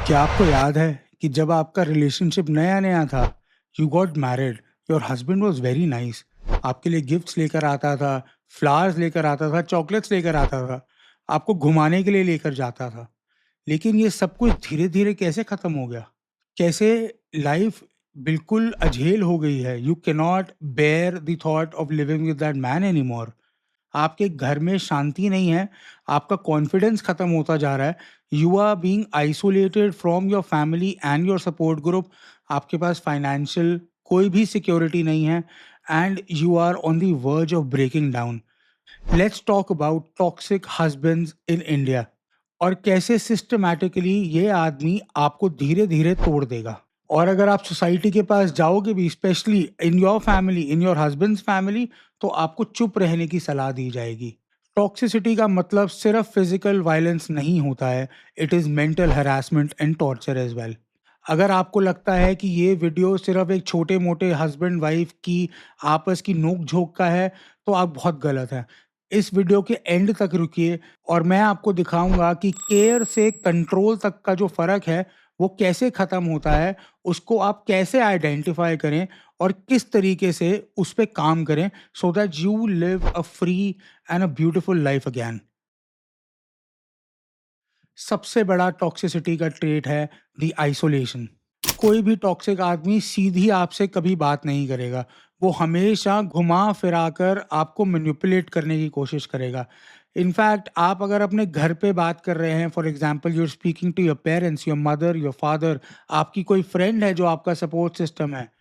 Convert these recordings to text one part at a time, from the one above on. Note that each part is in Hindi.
क्या आपको याद है कि जब आपका रिलेशनशिप नया-नया था, you got married, your husband was very nice, आपके लिए गिफ्ट्स लेकर आता था, फ्लावर्स लेकर आता था, चॉकलेट्स लेकर आता था, आपको घुमाने के लिए लेकर जाता था। लेकिन ये सब कुछ धीरे-धीरे कैसे खत्म हो गया? कैसे लाइफ बिल्कुल अझेल हो गई है, you can not bear the thought of living with that man anymore. आपके घर में शांति नहीं है, आपका कॉन्फिडेंस खत्म होता जा रहा है, you are being isolated from your family and your support group, आपके पास फाइनेंशियल कोई भी सिक्योरिटी नहीं है and you are on the verge of breaking down. Let's talk about toxic husbands in India और कैसे सिस्टमैटिकली ये आदमी आपको धीरे-धीरे तोड़ देगा। और अगर आप सोसाइटी के पास जाओगे भी, specially in your family, in your husband's family, तो आपको चुप रहने की सलाह दी जाएगी। टॉक्सिसिटी का मतलब सिर्फ फिजिकल वायलेंस नहीं होता है, it is mental harassment and torture as well. अगर आपको लगता है कि ये वीडियो सिर्फ एक छोटे-मोटे हस्बैंड वाइफ की आपस की नोक-झोंक का है, तो आप बहुत गलत हैं। इस वीडियो के एंड तक रुकिए और मैं आपको दिखाऊँगा कि केयर से कंट्रोल तक का जो फ़र्क है, वो कैसे ख़त्म होता है, उसको आप कैसे आइडेंटिफ़ाई करें और किस तरीके से उस पे काम करें सो that you live a free and a beautiful life again. सबसे बड़ा टॉक्सिसिटी का ट्रेट है द आइसोलेशन। कोई भी टॉक्सिक आदमी सीधी आपसे कभी बात नहीं करेगा। वो हमेशा घुमा-फिरा कर आपको मैनिपुलेट करने की कोशिश करेगा। इनफैक्ट आप अगर अपने घर पे बात कर रहे हैं, for example you are speaking to your parents, your mother, your father, आपकी कोई फ्रेंड है जो आपका सपोर्ट सिस्टम है,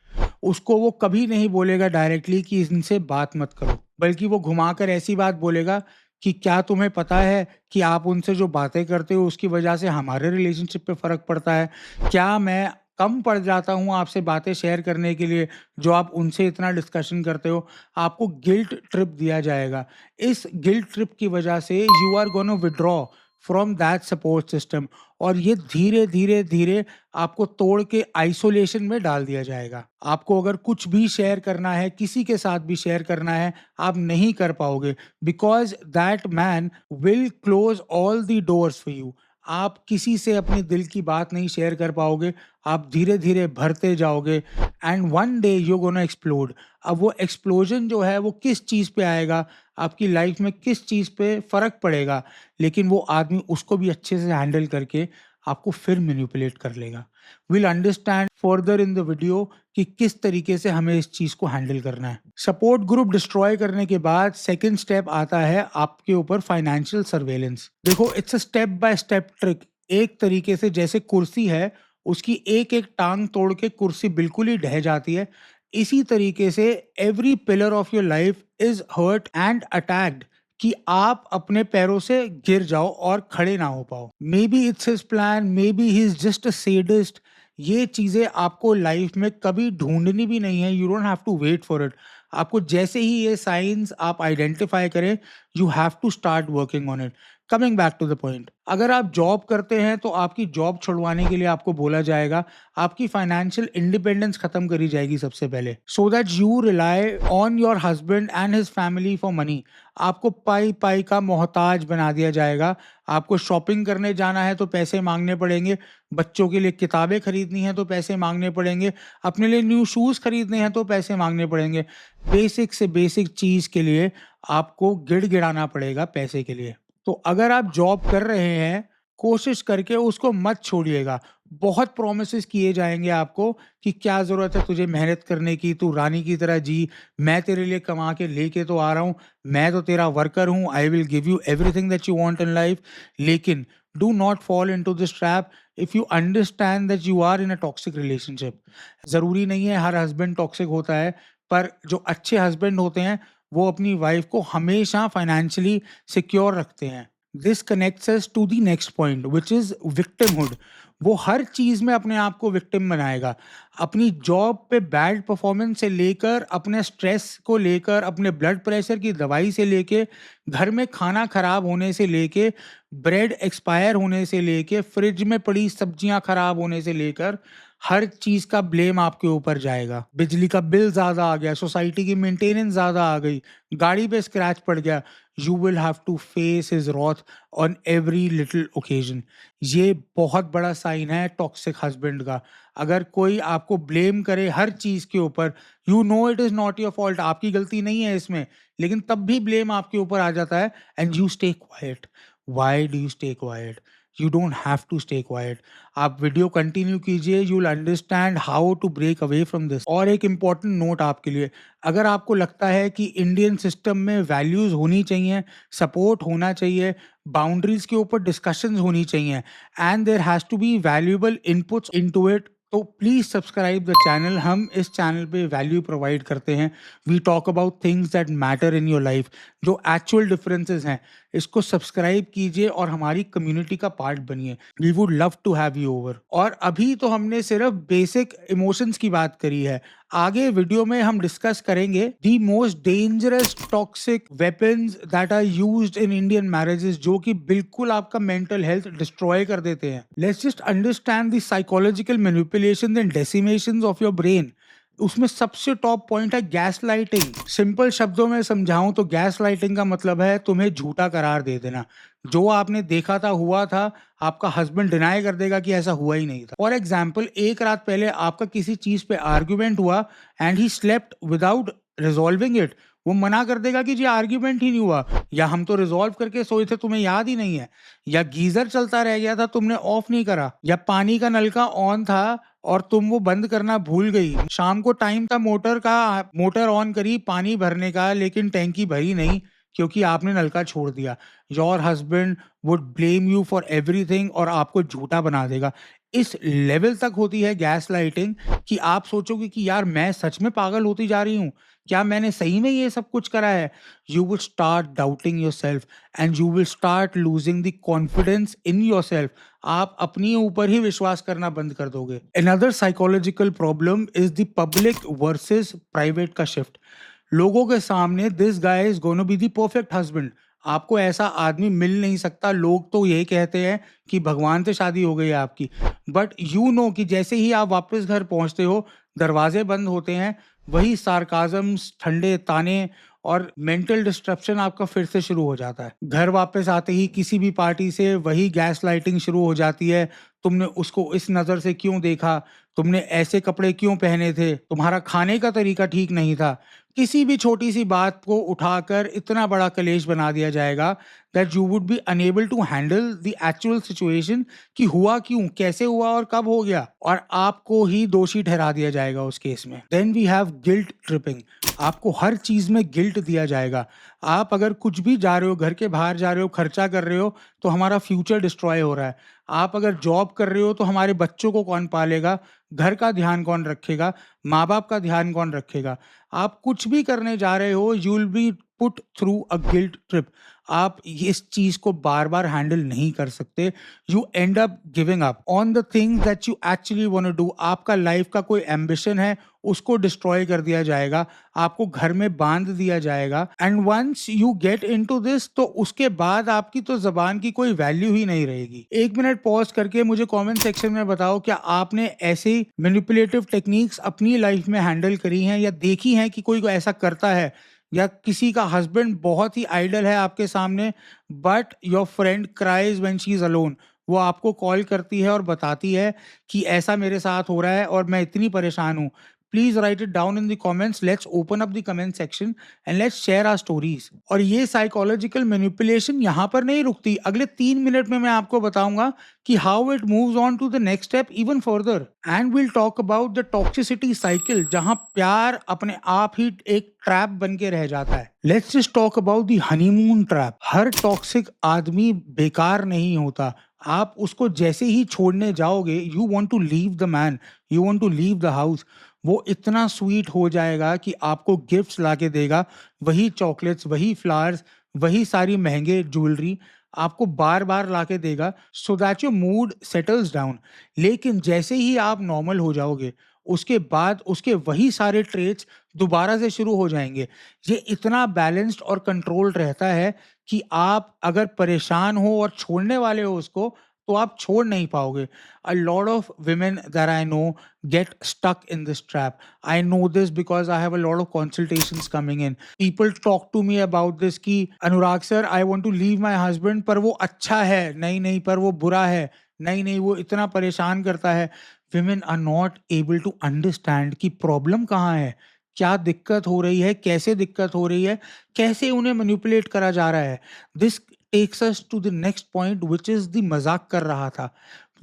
उसको वो कभी नहीं बोलेगा डायरेक्टली कि इनसे बात मत करो, बल्कि वो घुमाकर ऐसी बात बोलेगा कि क्या तुम्हें पता है कि आप उनसे जो बातें करते हो उसकी वजह से हमारे रिलेशनशिप पे फ़र्क पड़ता है? क्या मैं कम पड़ जाता हूँ आपसे बातें शेयर करने के लिए, जो आप उनसे इतना डिस्कशन करते हो? आपको गिल्ट ट्रिप दिया जाएगा। इस गिल्ट ट्रिप की वजह से you are gonna withdraw from that support system और ये धीरे-धीरे आपको तोड़ के आइसोलेशन में डाल दिया जाएगा। आपको अगर कुछ भी शेयर करना है, किसी के साथ भी शेयर करना है, आप नहीं कर पाओगे because that man will close all the doors for you. आप किसी से अपने दिल की बात नहीं शेयर कर पाओगे, आप धीरे-धीरे भरते जाओगे and one day you gonna explode. अब वो एक्सप्लोजन जो है वो किस चीज़ पे आएगा, आपकी लाइफ़ में किस चीज़ पे फ़र्क पड़ेगा, लेकिन वो आदमी उसको भी अच्छे से हैंडल करके आपको फिर मैनिपुलेट कर लेगा। Will understand further in the video कि किस तरीके से हमें इस चीज़ को हैंडल करना है। सपोर्ट ग्रुप डिस्ट्रॉय करने के बाद सेकंड स्टेप आता है आपके ऊपर फाइनेंशियल सर्वेलेंस। देखो, it's a step by step trick. एक तरीके से जैसे कुर्सी है, उसकी एक-एक टाँग तोड़ के कुर्सी बिल्कुल ही ढह जाती है, इसी तरीके से every pillar of your life is hurt and attacked कि आप अपने पैरों से गिर जाओ और खड़े ना हो पाओ। May be it's his plan, may be he is just a sadist. ये चीज़ें आपको लाइफ में कभी ढूँढनी भी नहीं है, you don't have to wait for it. आपको जैसे ही ये साइन्स आप आइडेंटिफ़ाई करें, you have to start working on it. Coming back to the point, अगर आप जॉब करते हैं तो आपकी जॉब छुड़वाने के लिए आपको बोला जाएगा, आपकी फाइनेंशियल इंडिपेंडेंस खत्म करी जाएगी सबसे पहले, सो that you rely on your husband and his family for money. आपको पाई-पाई का मोहताज बना दिया जाएगा। आपको शॉपिंग करने जाना है तो पैसे माँगने पड़ेंगे, बच्चों के लिए किताबें खरीदनी हैं तो पैसे माँगने पड़ेंगे, अपने लिए न्यू शूज़ खरीदने हैं तो पैसे माँगने पड़ेंगे। बेसिक से बेसिक चीज़ के लिए आपको गिड़गिड़ाना पड़ेगा पैसे के लिए। तो अगर आप जॉब कर रहे हैं, कोशिश करके उसको मत छोड़िएगा। बहुत प्रॉमिसेस किए जाएँगे आपको कि क्या ज़रूरत है तुझे मेहनत करने की, तू रानी की तरह जी, मैं तेरे लिए कमा के लेके तो आ रहा हूँ, मैं तो तेरा वर्कर हूँ, I will give you everything that you want in life. लेकिन do not fall into this trap if you understand that you are in a toxic relationship. ज़रूरी नहीं है हर हस्बैंड टॉक्सिक होता है, पर जो अच्छे हस्बैंड होते हैं, वो अपनी वाइफ को हमेशा फाइनेंशियली सिक्योर रखते हैं। This connects us to the next point which is victimhood. वो हर चीज़ में अपने आप को विक्टिम बनाएगा। अपनी जॉब पे बैड परफॉर्मेंस से लेकर, अपने स्ट्रेस को लेकर, अपने ब्लड प्रेशर की दवाई से लेके, घर में खाना खराब होने से लेके, ब्रेड एक्सपायर होने से लेके, फ्रिज में पड़ी सब्जियाँ खराब होने से लेकर, हर चीज़ का ब्लेम आपके ऊपर जाएगा। बिजली का बिल ज़्यादा आ गया, सोसाइटी की मेंटेनेंस ज़्यादा आ गई, गाड़ी पे स्क्रैच पड़ गया, you will have to face his wrath on every little occasion. ये बहुत बड़ा साइन है टॉक्सिक हस्बैंड का। अगर कोई आपको ब्लेम करे हर चीज़ के ऊपर, you know it is not your fault, आपकी गलती नहीं है इसमें, लेकिन तब भी ब्लेम आपके ऊपर आ जाता है and you stay quiet. Why do you stay quiet? You don't have to stay quiet. आप वीडियो कंटिन्यू कीजिए, you will understand how to break away from this. और एक इम्पॉर्टेंट नोट आपके लिए, अगर आपको लगता है कि इंडियन सिस्टम में वैल्यूज़ होनी चाहिए, सपोर्ट होना चाहिए, बाउंड्रीज़ के ऊपर डिस्कशंस होनी चाहिए and there has to be valuable inputs into it, तो प्लीज़ सब्सक्राइब द चैनल। हम इस चैनल पे वैल्यू प्रोवाइड करते हैं। We talk about things that matter in your life, जो एक्चुअल डिफरेंसेस हैं। इसको सब्सक्राइब कीजिए और हमारी कम्युनिटी का पार्ट बनिए। We would love to have you over. और अभी तो हमने सिर्फ बेसिक इमोशंस की बात करी है, आगे वीडियो में हम डिस्कस करेंगे the most dangerous toxic weapons that are used in Indian marriages, जो कि बिल्कुल आपका मेंटल हेल्थ डिस्ट्रॉय कर देते हैं। Let's just understand the psychological manipulations and decimations of your brain. उसमें सबसे टॉप पॉइंट है गैस लाइटिंग। सिंपल शब्दों में समझाऊं तो गैस लाइटिंग का मतलब है तुम्हें झूठा करार दे देना। जो आपने देखा था हुआ था, आपका हस्बैंड डिनाई कर देगा कि ऐसा हुआ ही नहीं था। फॉर एग्जाम्पल, एक रात पहले आपका किसी चीज पे आर्ग्यूमेंट हुआ and he slept without resolving it. वो मना कर देगा कि जी आर्ग्यूमेंट ही नहीं हुआ, या हम तो रिजॉल्व करके सोए थे, तुम्हें याद ही नहीं है, या गीजर चलता रह गया था, तुमने ऑफ नहीं करा, या पानी का नलका ऑन था और तुम वो बंद करना भूल गई। शाम को टाइम था मोटर ऑन करी पानी भरने का, लेकिन टैंकी भरी नहीं क्योंकि आपने नलका छोड़ दिया। Your husband would blame you for everything और आपको झूठा बना देगा। इस लेवल तक होती है गैस लाइटिंग कि आप सोचोगे कि यार मैं सच में पागल होती जा रही हूँ, क्या मैंने सही में ये सब कुछ करा है? You will start doubting your self and you will start losing the confidence in your self. आप अपनी ऊपर ही विश्वास करना बंद कर दोगे। Another psychological problem is the public versus private का शिफ्ट। लोगों के सामने this guy is gonna be the perfect husband, आपको ऐसा आदमी मिल नहीं सकता। लोग तो यही कहते हैं कि भगवान से शादी हो गई है आपकी, बट यू नो कि जैसे ही आप वापस घर पहुंचते हो, दरवाजे बंद होते हैं, वही सार्काजम्स, ठंडे ताने और मेंटल डिस्ट्रप्शन आपका फिर से शुरू हो जाता है। घर वापस आते ही किसी भी पार्टी से वही गैस लाइटिंग शुरू हो जाती है। तुमने उसको इस नज़र से क्यों देखा, तुमने ऐसे कपड़े क्यों पहने थे, तुम्हारा खाने का तरीका ठीक नहीं था। किसी भी छोटी सी बात को उठाकर इतना बड़ा कलेश बना दिया जाएगा that you would be unable to handle the actual situation कि हुआ क्यों, कैसे हुआ और कब हो गया, और आपको ही दोषी ठहरा दिया जाएगा उस केस में। Then we have guilt tripping. आपको हर चीज में गिल्ट दिया जाएगा। आप अगर कुछ भी जा रहे हो, घर के बाहर जा रहे हो, खर्चा कर रहे हो, तो हमारा फ्यूचर डिस्ट्रॉय हो रहा है। आप अगर जॉब कर रहे हो तो हमारे बच्चों को कौन पालेगा, घर का ध्यान कौन रखेगा, माँ बाप का ध्यान कौन रखेगा। आप कुछ भी करने जा रहे हो, you will be put through a guilt trip. आप इस चीज को बार बार हैंडल नहीं कर सकते। You end up giving up on the things that you actually want to do. आपका लाइफ का कोई एम्बिशन है, उसको डिस्ट्रॉय कर दिया जाएगा, आपको घर में बांध दिया जाएगा। And once you get into this, तो उसके बाद आपकी तो जबान की कोई वैल्यू ही नहीं रहेगी। एक मिनट पॉज करके मुझे कमेंट सेक्शन में बताओ, क्या आपने ऐसी मैनिपुलेटिव टेक्निक्स अपनी लाइफ में हैंडल करी हैं या देखी हैं कि कोई ऐसा करता है, या किसी का हस्बैंड बहुत ही आइडल है आपके सामने, but your friend cries when she is alone. वो आपको कॉल करती है और बताती है कि ऐसा मेरे साथ हो रहा है और मैं इतनी परेशान हूँ। Please write it down in the comments. Let's open up the comment section and let's share our stories. और ये साइकोलॉजिकल मैनिपुलेशन यहाँ पर नहीं रुकती। अगले 3 मिनट में मैं आपको बताऊंगा कि how it moves on to the next step even further, and will talk about the toxicity cycle, जहां प्यार अपने आप ही एक ट्रैप बन के रह जाता है। Let's just talk about the honeymoon trap. Her toxic आदमी बेकार नहीं होता। आप उसको जैसे ही छोड़ने जाओगे, you want to leave the man, you want to leave the house, वो इतना स्वीट हो जाएगा कि आपको गिफ्ट्स लाके देगा, वही चॉकलेट्स, वही फ्लावर्स, वही सारी महंगे ज्वेलरी आपको बार बार लाके देगा, so that your mood settles down. लेकिन जैसे ही आप नॉर्मल हो जाओगे, उसके बाद उसके वही सारे ट्रेट्स दोबारा से शुरू हो जाएंगे। ये इतना बैलेंस्ड और कंट्रोल्ड रहता है कि आप अगर परेशान हो और छोड़ने वाले हो उसको, तो आप छोड़ नहीं पाओगे। A lot of women that I know get stuck in this trap. I know this because I have a lot of consultations coming in. People talk to me about this कि अनुराग sir, I want to leave my husband, पर वो अच्छा है, नहीं नहीं पर वो बुरा है, नहीं नहीं वो इतना परेशान करता है। Women are not able to understand कि प्रॉब्लम कहाँ है, क्या दिक्कत हो रही है, कैसे दिक्कत हो रही है, कैसे उन्हें मैनिपुलेट करा जा रहा है। This takes us to the next point which is the मजाक कर रहा था।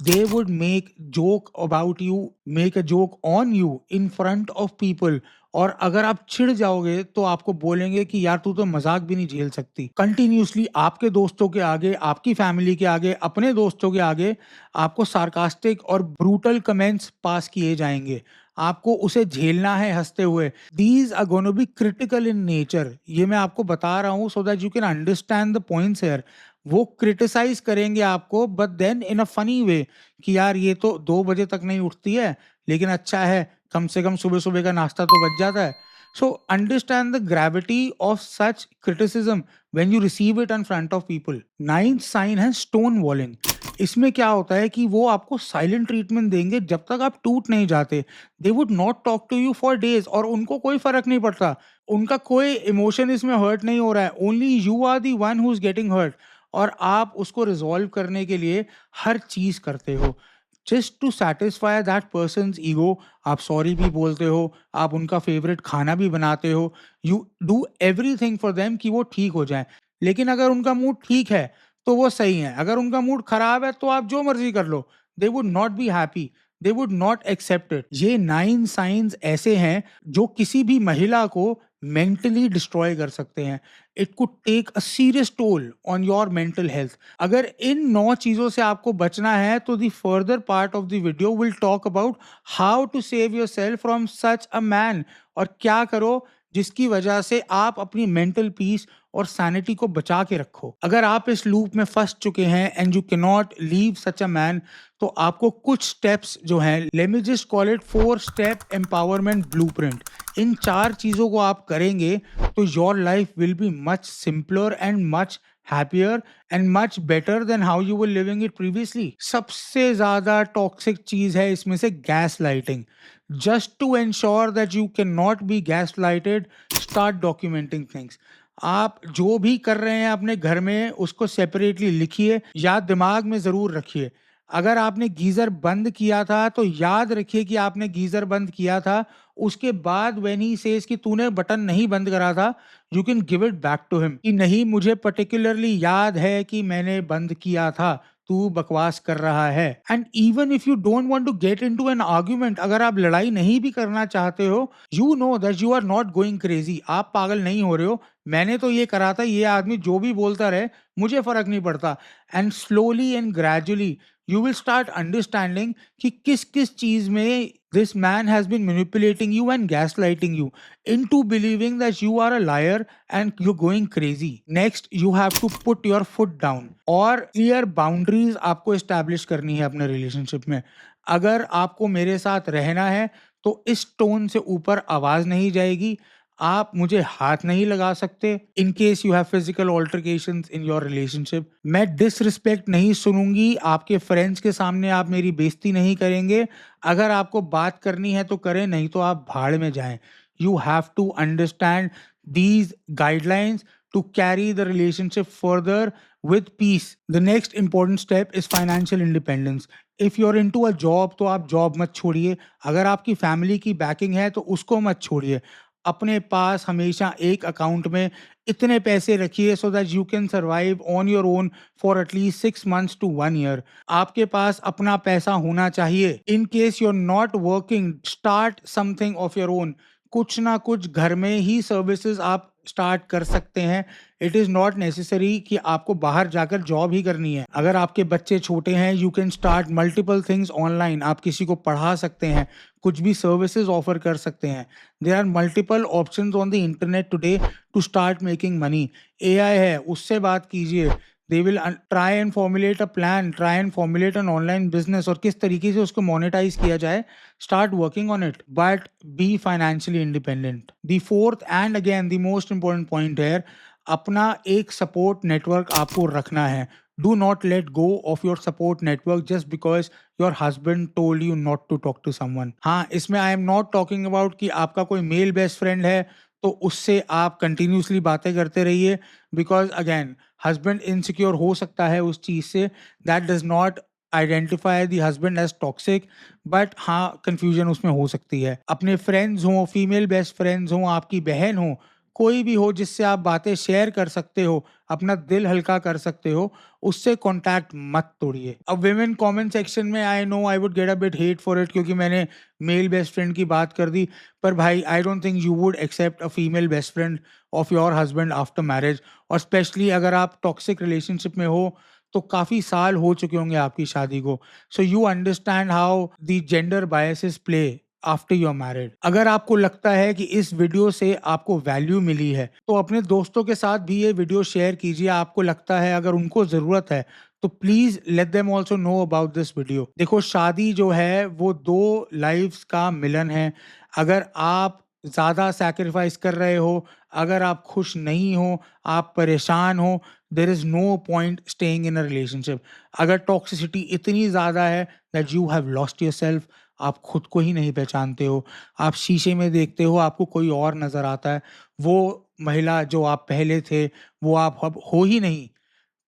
They would make joke about you, make a joke on you in front of people, और अगर आप चिढ़ जाओगे तो आपको बोलेंगे कि यार तू तो मजाक भी नहीं झेल सकती। कंटिन्यूसली आपके दोस्तों के आगे, आपकी फैमिली के आगे, अपने दोस्तों के आगे आपको सार्कास्टिक और ब्रूटल कमेंट्स पास किए जाएंगे। आपको उसे झेलना है हंसते हुए। These are gonna be critical in nature. ये मैं आपको बता रहा हूँ so that you can understand the points here. वो क्रिटिसाइज करेंगे आपको but then in a funny way कि यार ये तो 2 बजे तक नहीं उठती है, लेकिन अच्छा है कम से कम सुबह सुबह का नाश्ता तो बच जाता है। So understand the gravity of such criticism when you receive it in front of people. Ninth sign है स्टोन वॉलिंग। इसमें क्या होता है कि वो आपको साइलेंट ट्रीटमेंट देंगे जब तक आप टूट नहीं जाते। They would not talk to you for days, और उनको कोई फर्क नहीं पड़ता, उनका कोई इमोशन इसमें हर्ट नहीं हो रहा है, only you are the one who is getting hurt. और आप उसको रिजॉल्व करने के लिए हर चीज करते हो just to satisfy that person's ego. आप सॉरी भी बोलते हो, आप उनका फेवरेट खाना भी बनाते हो, you do everything for them कि वो ठीक हो जाए। लेकिन अगर उनका मूड ठीक है तो वो सही है, अगर उनका मूड खराब है तो आप जो मर्जी कर लो, they would not be happy, they would not accept it. ये 9 साइंस ऐसे हैं जो किसी भी महिला को मेंटली डिस्ट्रॉय कर सकते हैं। It could take a serious toll on your mental health. अगर इन 9 चीजों से आपको बचना है तो the further part of the video will talk about how to save yourself from such a man, और क्या करो जिसकी वजह से आप अपनी मेंटल पीस और सैनिटी को बचा के रखो। अगर आप इस लूप में फंस चुके हैं and you can not leave such a man, तो आपको कुछ स्टेप्स जो हैं, let me just call it 4 step empowerment blueprint. इन 4 चीजों को आप करेंगे तो your life will be much simpler and much happier and much better than how you were living it previously. सबसे ज्यादा टॉक्सिक चीज है इसमें से gas lighting. Just to ensure that you can not B gas lighted, start documenting things. आप जो भी कर रहे हैं अपने घर में उसको सेपरेटली लिखिए या दिमाग में जरूर रखिए। अगर आपने गीजर बंद किया था तो याद रखिए कि आपने गीजर बंद किया था। उसके बाद व्हेन ही सेज कि तूने बटन नहीं बंद करा था, you can give it back to him कि नहीं मुझे पर्टिकुलरली याद है कि मैंने बंद किया था, तू बकवास कर रहा है। And even if you don't want to get into an argument, अगर आप लड़ाई नहीं भी करना चाहते हो, you know that you are not going crazy, आप पागल नहीं हो रहे हो, मैंने तो ये करा था, ये आदमी जो भी बोलता रहे मुझे फर्क नहीं पड़ता। And slowly and gradually you will start understanding कि किस किस चीज में this man has been manipulating you and gaslighting you into believing that you are a liar and you're going crazy. Next, you have to put your foot down और clear boundaries आपको establish करनी है अपने relationship में। अगर आपको मेरे साथ रहना है तो इस टोन से ऊपर आवाज नहीं जाएगी, आप मुझे हाथ नहीं लगा सकते। In case you have physical altercations in your relationship, मैं डिसरिस्पेक्ट नहीं सुनूंगी, आपके फ्रेंड्स के सामने आप मेरी बेइज्जती नहीं करेंगे। अगर आपको बात करनी है तो करें, नहीं तो आप भाड़ में जाएं। You have to understand these guidelines to carry the relationship further with peace. The next important step is financial independence. If you're into a job तो आप जॉब मत छोड़िए, अगर आपकी फैमिली की बैकिंग है तो उसको मत छोड़िए। अपने पास हमेशा एक अकाउंट में इतने पैसे रखिए सो that you can survive on your own for at least 6 months to 1 year। आपके पास अपना पैसा होना चाहिए। In case you are not working, start something of your own. कुछ ना कुछ घर में ही सर्विसेज आप स्टार्ट कर सकते हैं। इट इज़ नॉट नेसेसरी कि आपको बाहर जाकर जॉब ही करनी है। अगर आपके बच्चे छोटे हैं, you can start multiple things online. आप किसी को पढ़ा सकते हैं, कुछ भी सर्विसेज ऑफर कर सकते हैं। There are multiple options on the internet today to start making money. AI है, उससे बात कीजिए। They will try and formulate a plan, try and formulate an online business, और किस तरीके से उसको मोनेटाइज किया जाए, start working on it, but be financially independent. The fourth and again the most important point है, अपना एक सपोर्ट नेटवर्क आपको रखना है। Do not let go of your support network just because your husband told you not to talk to someone. हाँ, इसमें I am not talking about कि आपका कोई मेल बेस्ट फ्रेंड है तो उससे आप कंटिन्यूसली बातें करते रहिए, बिकॉज अगेन हस्बैंड इनसिक्योर हो सकता है उस चीज़ से. That does not identify the husband as toxic, but हाँ कंफ्यूजन उसमें हो सकती है. अपने फ्रेंड्स हों, फीमेल बेस्ट फ्रेंड्स हों, आपकी बहन हो, कोई भी हो जिससे आप बातें शेयर कर सकते हो, अपना दिल हल्का कर सकते हो, उससे कॉन्टैक्ट मत तोड़िए. अब विमेन कमेंट सेक्शन में I know I would get a bit hate for it क्योंकि मैंने मेल बेस्ट फ्रेंड की बात कर दी, पर भाई I don't think you would accept a female best friend of your husband after marriage. और स्पेशली अगर आप टॉक्सिक रिलेशनशिप में हो तो काफ़ी साल हो चुके होंगे आपकी शादी को, so you understand how the gender biases play after you are married. अगर आपको लगता है कि इस वीडियो से आपको वैल्यू मिली है तो अपने दोस्तों के साथ भी ये वीडियो शेयर कीजिए. आपको लगता है अगर उनको ज़रूरत है तो please let them also know about this video. देखो, शादी जो है वो दो लाइफ्स का मिलन है. अगर आप ज़्यादा सैक्रिफाइस कर रहे हो, अगर आप खुश नहीं हो, आप परेशान हो, there is no point staying in a relationship. अगर टॉक्सिसिटी इतनी ज़्यादा है that you have lost yourself, आप खुद को ही नहीं पहचानते हो, आप शीशे में देखते हो आपको कोई और नज़र आता है, वो महिला जो आप पहले थे वो आप अब हो ही नहीं,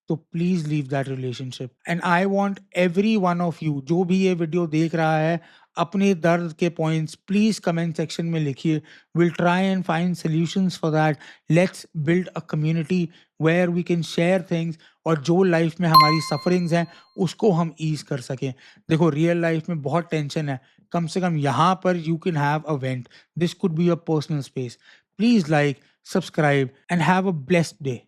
तो please leave that relationship. And I want every one of you जो भी ये वीडियो देख रहा है, अपने दर्द के पॉइंट्स प्लीज कमेंट सेक्शन में लिखिए. Will try and find solutions for that. Let's build a community where we can share things, और जो लाइफ में हमारी सफरिंग्स हैं उसको हम ईज कर सकें. देखो, रियल लाइफ में बहुत टेंशन है, कम से कम यहाँ पर you can have a went. This could be a personal space. Please like, subscribe and have a blessed day.